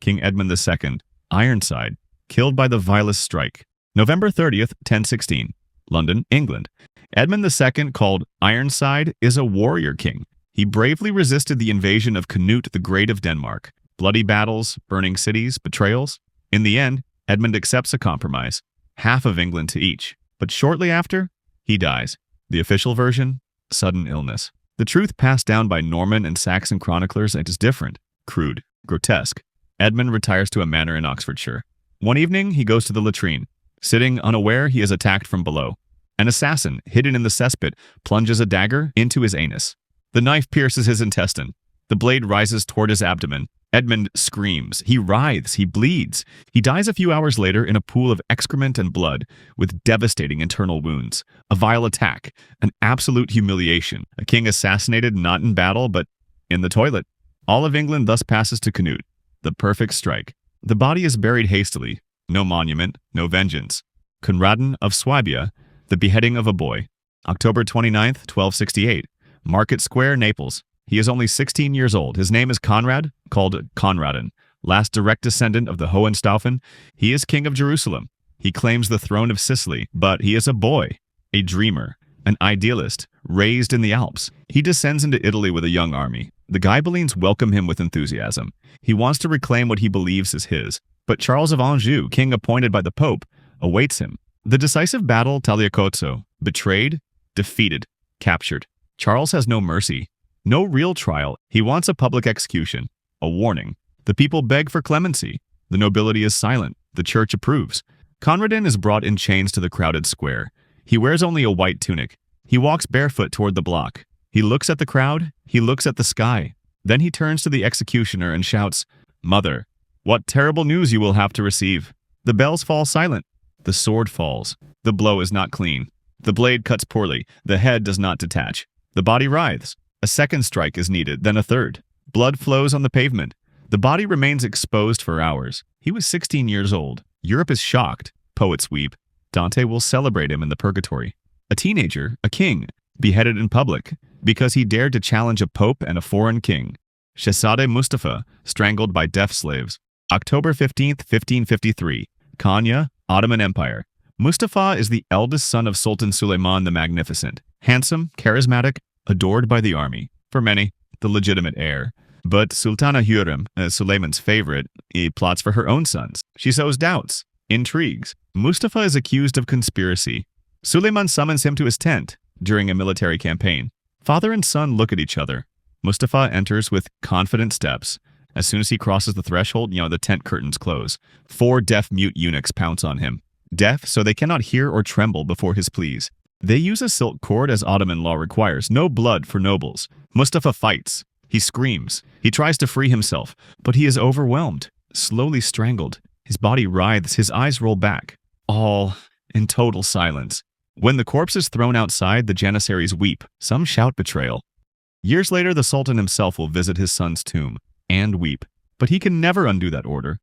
King Edmund II, Ironside, killed by the Vilest strike. November 30th, 1016, London, England. Edmund II, called Ironside, is a warrior king. He bravely resisted the invasion of Canute the Great of Denmark. Bloody battles, burning cities, betrayals. In the end, Edmund accepts a compromise, half of England to each. But shortly after, he dies. The official version, sudden illness. The truth passed down by Norman and Saxon chroniclers is different, crude, grotesque. Edmund retires to a manor in Oxfordshire. One evening, he goes to the latrine. Sitting unaware, he is attacked from below. An assassin, hidden in the cesspit, plunges a dagger into his anus. The knife pierces his intestine. The blade rises toward his abdomen. Edmund screams. He writhes. He bleeds. He dies a few hours later in a pool of excrement and blood, with devastating internal wounds. A vile attack. An absolute humiliation. A king assassinated not in battle, but in the toilet. All of England thus passes to Canute. The perfect strike. The body is buried hastily. No monument, no vengeance. Conradin of Swabia, the beheading of a boy. October 29th, 1268. Market Square, Naples. He is only 16 years old. His name is Conrad, called Conradin. Last direct descendant of the Hohenstaufen, he is king of Jerusalem. He claims the throne of Sicily, but he is a boy, a dreamer, an idealist, raised in the Alps. He descends into Italy with a young army. The Ghibellines welcome him with enthusiasm. He wants to reclaim what he believes is his. But Charles of Anjou, king appointed by the Pope, awaits him. The decisive battle, Tagliacozzo, betrayed, defeated, captured. Charles has no mercy. No real trial. He wants a public execution. A warning. The people beg for clemency. The nobility is silent. The church approves. Conradin is brought in chains to the crowded square. He wears only a white tunic. He walks barefoot toward the block. He looks at the crowd. He looks at the sky. Then he turns to the executioner and shouts, "Mother, what terrible news you will have to receive." The bells fall silent. The sword falls. The blow is not clean. The blade cuts poorly. The head does not detach. The body writhes. A second strike is needed, then a third. Blood flows on the pavement. The body remains exposed for hours. He was 16 years old. Europe is shocked. Poets weep. Dante will celebrate him in the purgatory. A teenager, a king, beheaded in public, because he dared to challenge a pope and a foreign king. Şehzade Mustafa, strangled by deaf slaves. October 15th, 1553. Konya, Ottoman Empire. Mustafa is the eldest son of Sultan Süleyman the Magnificent. Handsome, charismatic, adored by the army. For many, the legitimate heir. But Sultana Hürrem, Suleiman's favorite, plots for her own sons. She sows doubts, intrigues. Mustafa is accused of conspiracy. Suleiman summons him to his tent during a military campaign. Father and son look at each other. Mustafa enters with confident steps. As soon as he crosses the threshold, the tent curtains close. 4 deaf-mute eunuchs pounce on him. Deaf, so they cannot hear or tremble before his pleas. They use a silk cord as Ottoman law requires. No blood for nobles. Mustafa fights. He screams. He tries to free himself, but he is overwhelmed, slowly strangled. His body writhes, his eyes roll back. All in total silence. When the corpse is thrown outside, the janissaries weep. Some shout betrayal. Years later, the Sultan himself will visit his son's tomb and weep. But he can never undo that order.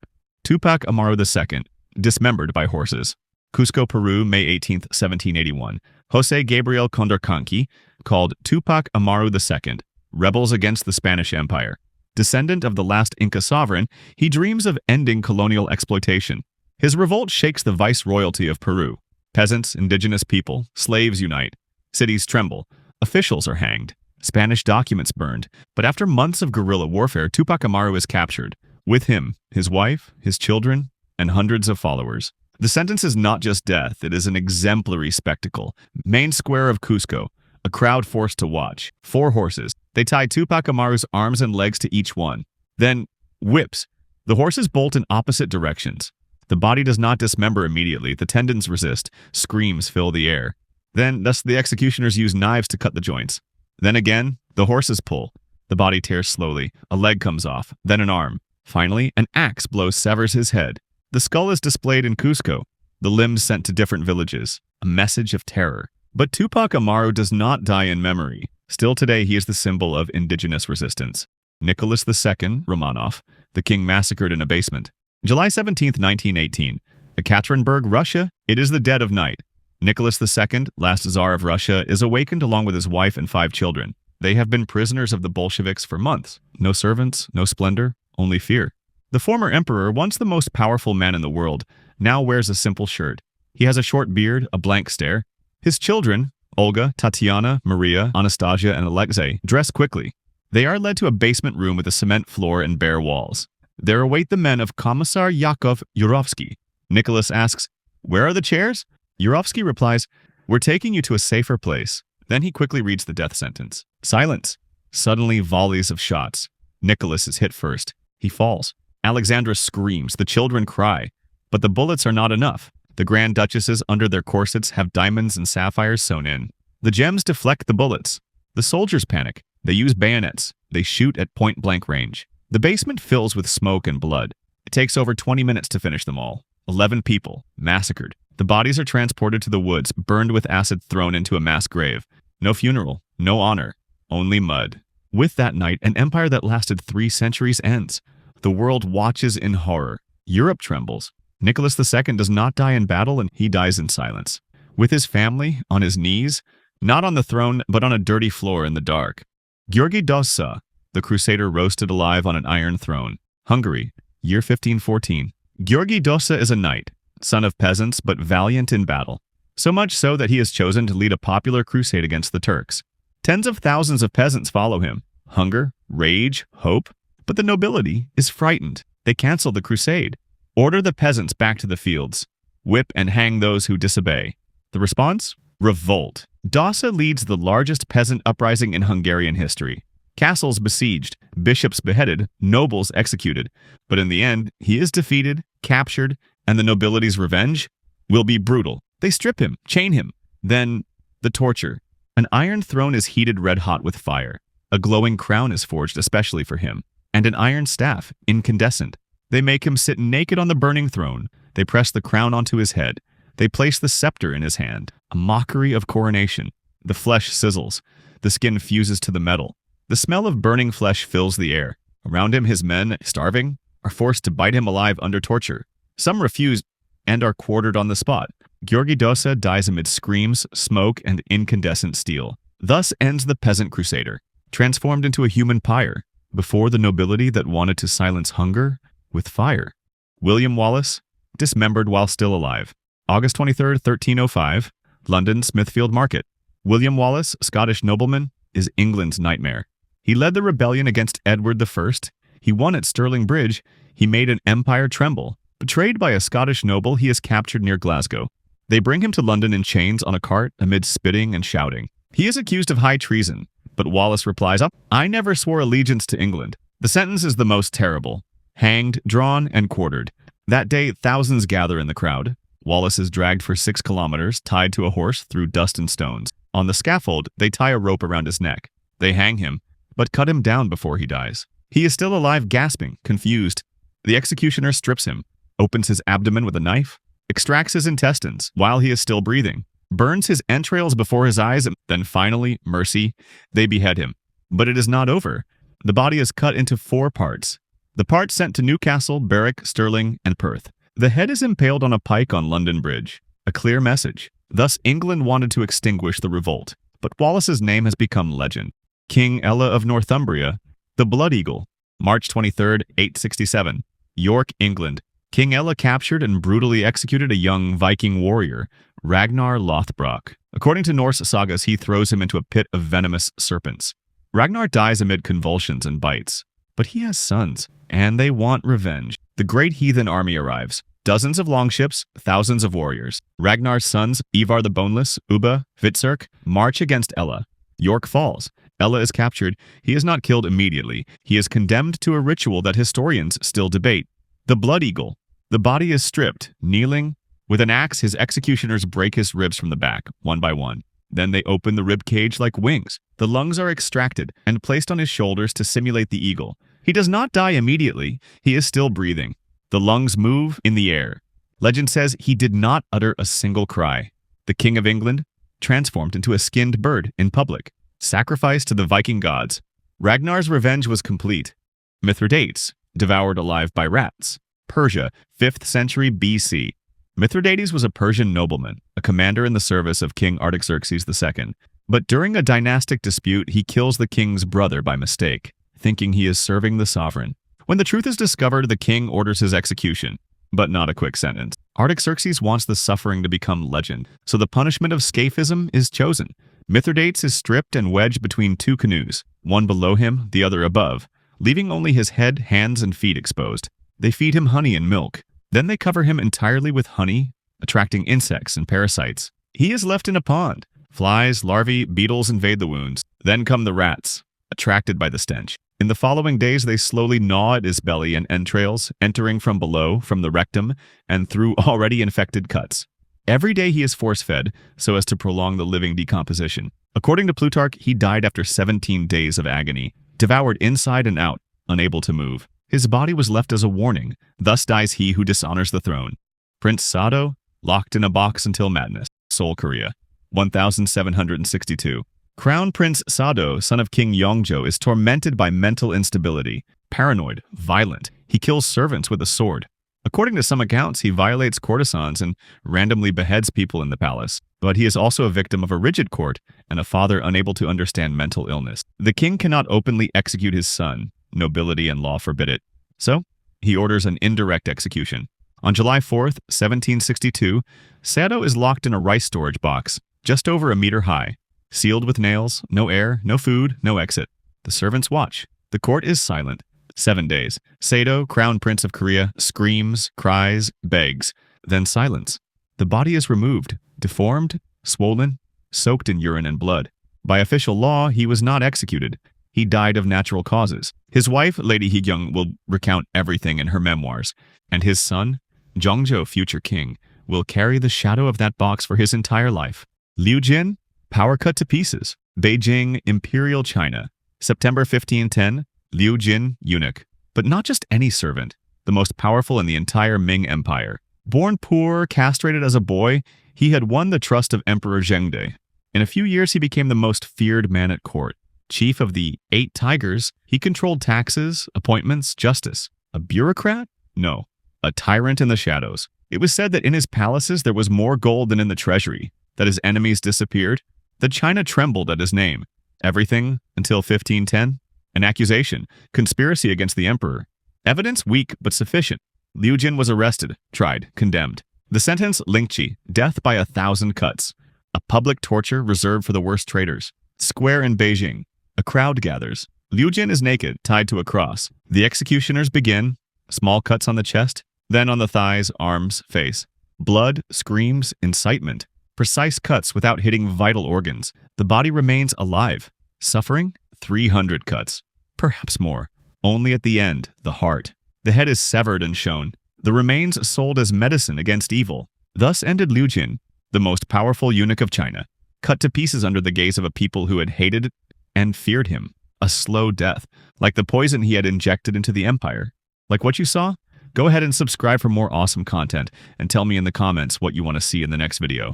Túpac Amaru II, dismembered by horses. Cusco, Peru, May 18, 1781. José Gabriel Condorcanqui, called Túpac Amaru II, rebels against the Spanish Empire. Descendant of the last Inca sovereign, he dreams of ending colonial exploitation. His revolt shakes the viceroyalty of Peru. Peasants, indigenous people, slaves unite. Cities tremble. Officials are hanged. Spanish documents burned. But after months of guerrilla warfare, Túpac Amaru is captured. With him, his wife, his children, and hundreds of followers. The sentence is not just death, it is an exemplary spectacle. Main square of Cusco, a crowd forced to watch. 4 horses. They tie Túpac Amaru's arms and legs to each one. Then, whips. The horses bolt in opposite directions. The body does not dismember immediately. The tendons resist. Screams fill the air. Then, thus the executioners use knives to cut the joints. Then again, the horses pull. The body tears slowly. A leg comes off. Then an arm. Finally, an axe blow severs his head. The skull is displayed in Cusco, the limbs sent to different villages, a message of terror. But Túpac Amaru does not die in memory. Still today, he is the symbol of indigenous resistance. Nicholas II, Romanov, the king massacred in a basement. July 17, 1918. Ekaterinburg, Russia, it is the dead of night. Nicholas II, last Tsar of Russia, is awakened along with his wife and 5 children. They have been prisoners of the Bolsheviks for months. No servants, no splendor, only fear. The former emperor, once the most powerful man in the world, now wears a simple shirt. He has a short beard, a blank stare. His children, Olga, Tatiana, Maria, Anastasia, and Alexei, dress quickly. They are led to a basement room with a cement floor and bare walls. There await the men of Commissar Yakov Yurovsky. Nicholas asks, "Where are the chairs?" Yurovsky replies, "We're taking you to a safer place." Then he quickly reads the death sentence. Silence. Suddenly, volleys of shots. Nicholas is hit first. He falls. Alexandra screams. The children cry. But the bullets are not enough. The Grand Duchesses under their corsets have diamonds and sapphires sewn in. The gems deflect the bullets. The soldiers panic. They use bayonets. They shoot at point-blank range. The basement fills with smoke and blood. It takes over 20 minutes to finish them all. 11 people, massacred. The bodies are transported to the woods, burned with acid thrown into a mass grave. No funeral, no honor, only mud. With that night, an empire that lasted 3 centuries ends. The world watches in horror. Europe trembles. Nicholas II does not die in battle, and he dies in silence. With his family, on his knees, not on the throne, but on a dirty floor in the dark. György Dózsa, the Crusader roasted alive on an iron throne. Hungary, year 1514. György Dózsa is a knight, son of peasants, but valiant in battle. So much so that he is chosen to lead a popular crusade against the Turks. Tens of thousands of peasants follow him. Hunger, rage, hope. But the nobility is frightened. They cancel the crusade. Order the peasants back to the fields. Whip and hang those who disobey. The response? Revolt. Dózsa leads the largest peasant uprising in Hungarian history. Castles besieged, bishops beheaded, nobles executed. But in the end, he is defeated, captured, and the nobility's revenge will be brutal. They strip him, chain him. Then, the torture. An iron throne is heated red-hot with fire. A glowing crown is forged especially for him. And an iron staff, incandescent. They make him sit naked on the burning throne. They press the crown onto his head. They place the scepter in his hand, a mockery of coronation. The flesh sizzles. The skin fuses to the metal. The smell of burning flesh fills the air. Around him, his men, starving, are forced to bite him alive under torture. Some refuse and are quartered on the spot. György Dózsa dies amid screams, smoke, and incandescent steel. Thus ends the peasant crusader, transformed into a human pyre, before the nobility that wanted to silence hunger with fire. William Wallace, dismembered while still alive. August 23, 1305, London, Smithfield Market. William Wallace, Scottish nobleman, is England's nightmare. He led the rebellion against Edward I. He won at Stirling Bridge. He made an empire tremble. Betrayed by a Scottish noble, he is captured near Glasgow. They bring him to London in chains on a cart amid spitting and shouting. He is accused of high treason, but Wallace replies, "I never swore allegiance to England." The sentence is the most terrible. Hanged, drawn, and quartered. That day, thousands gather in the crowd. Wallace is dragged for 6 kilometers, tied to a horse through dust and stones. On the scaffold, they tie a rope around his neck. They hang him, but cut him down before he dies. He is still alive, gasping, confused. The executioner strips him, opens his abdomen with a knife, extracts his intestines while he is still breathing, burns his entrails before his eyes, and then finally, mercy, they behead him. But it is not over. The body is cut into 4 parts. The parts sent to Newcastle, Berwick, Stirling, and Perth. The head is impaled on a pike on London Bridge. A clear message. Thus, England wanted to extinguish the revolt, but Wallace's name has become legend. King Ælla of Northumbria, the Blood Eagle, March 23, 867, York, England. King Ælla captured and brutally executed a young Viking warrior, Ragnar Lothbrok. According to Norse sagas, he throws him into a pit of venomous serpents. Ragnar dies amid convulsions and bites. But he has sons, and they want revenge. The great heathen army arrives. Dozens of longships, thousands of warriors. Ragnar's sons, Ivar the Boneless, Ubba, Hvitserk, march against Ælla. York falls. Ælla is captured. He is not killed immediately. He is condemned to a ritual that historians still debate. The Blood Eagle. The body is stripped, kneeling. With an axe, his executioners break his ribs from the back, one by one. Then they open the rib cage like wings. The lungs are extracted and placed on his shoulders to simulate the eagle. He does not die immediately. He is still breathing. The lungs move in the air. Legend says he did not utter a single cry. The King of England, transformed into a skinned bird in public, sacrificed to the Viking gods. Ragnar's revenge was complete. Mithridates, devoured alive by rats. Persia, 5th century BC. Mithridates was a Persian nobleman, a commander in the service of King Artaxerxes II. But during a dynastic dispute, he kills the king's brother by mistake, thinking he is serving the sovereign. When the truth is discovered, the king orders his execution, but not a quick sentence. Artaxerxes wants the suffering to become legend, so the punishment of scaphism is chosen. Mithridates is stripped and wedged between two canoes, one below him, the other above, leaving only his head, hands, and feet exposed. They feed him honey and milk. Then they cover him entirely with honey, attracting insects and parasites. He is left in a pond. Flies, larvae, beetles invade the wounds. Then come the rats, attracted by the stench. In the following days, they slowly gnaw at his belly and entrails, entering from below, from the rectum, and through already infected cuts. Every day he is force-fed, so as to prolong the living decomposition. According to Plutarch, he died after 17 days of agony, devoured inside and out, unable to move. His body was left as a warning. Thus dies he who dishonors the throne. Prince Sado, locked in a box until madness. Seoul, Korea. 1762. Crown Prince Sado, son of King Yongjo, is tormented by mental instability. Paranoid, violent. He kills servants with a sword. According to some accounts, he violates courtesans and randomly beheads people in the palace. But he is also a victim of a rigid court and a father unable to understand mental illness. The king cannot openly execute his son. Nobility and law forbid it. So, he orders an indirect execution. On July 4th, 1762, Sado is locked in a rice storage box, just over a meter high. Sealed with nails, no air, no food, no exit. The servants watch. The court is silent. 7 days. Sado, crown prince of Korea, screams, cries, begs. Then silence. The body is removed, deformed, swollen, soaked in urine and blood. By official law, he was not executed. He died of natural causes. His wife, Lady Heegyung, will recount everything in her memoirs. And his son, Jongjo, future king, will carry the shadow of that box for his entire life. Liu Jin, power cut to pieces. Beijing, Imperial China. September 1510, Liu Jin, eunuch. But not just any servant, the most powerful in the entire Ming Empire. Born poor, castrated as a boy, he had won the trust of Emperor Zhengde. In a few years, he became the most feared man at court. Chief of the 8 Tigers, he controlled taxes, appointments, justice. A bureaucrat? No, a tyrant in the shadows. It was said that in his palaces there was more gold than in the treasury, that his enemies disappeared, that China trembled at his name. Everything until 1510? An accusation, conspiracy against the emperor. Evidence weak but sufficient. Liu Jin was arrested, tried, condemned. The sentence, Lingqi, death by 1,000 cuts. A public torture reserved for the worst traitors. Square in Beijing. A crowd gathers. Liu Jin is naked, tied to a cross. The executioners begin. Small cuts on the chest, then on the thighs, arms, face. Blood, screams, incitement. Precise cuts without hitting vital organs. The body remains alive. Suffering? 300 cuts. Perhaps more. Only at the end, the heart. The head is severed and shown. The remains sold as medicine against evil. Thus ended Liu Jin, the most powerful eunuch of China, cut to pieces under the gaze of a people who had hated and feared him. A slow death, like the poison he had injected into the empire. Like what you saw? Go ahead and subscribe for more awesome content, and tell me in the comments what you want to see in the next video.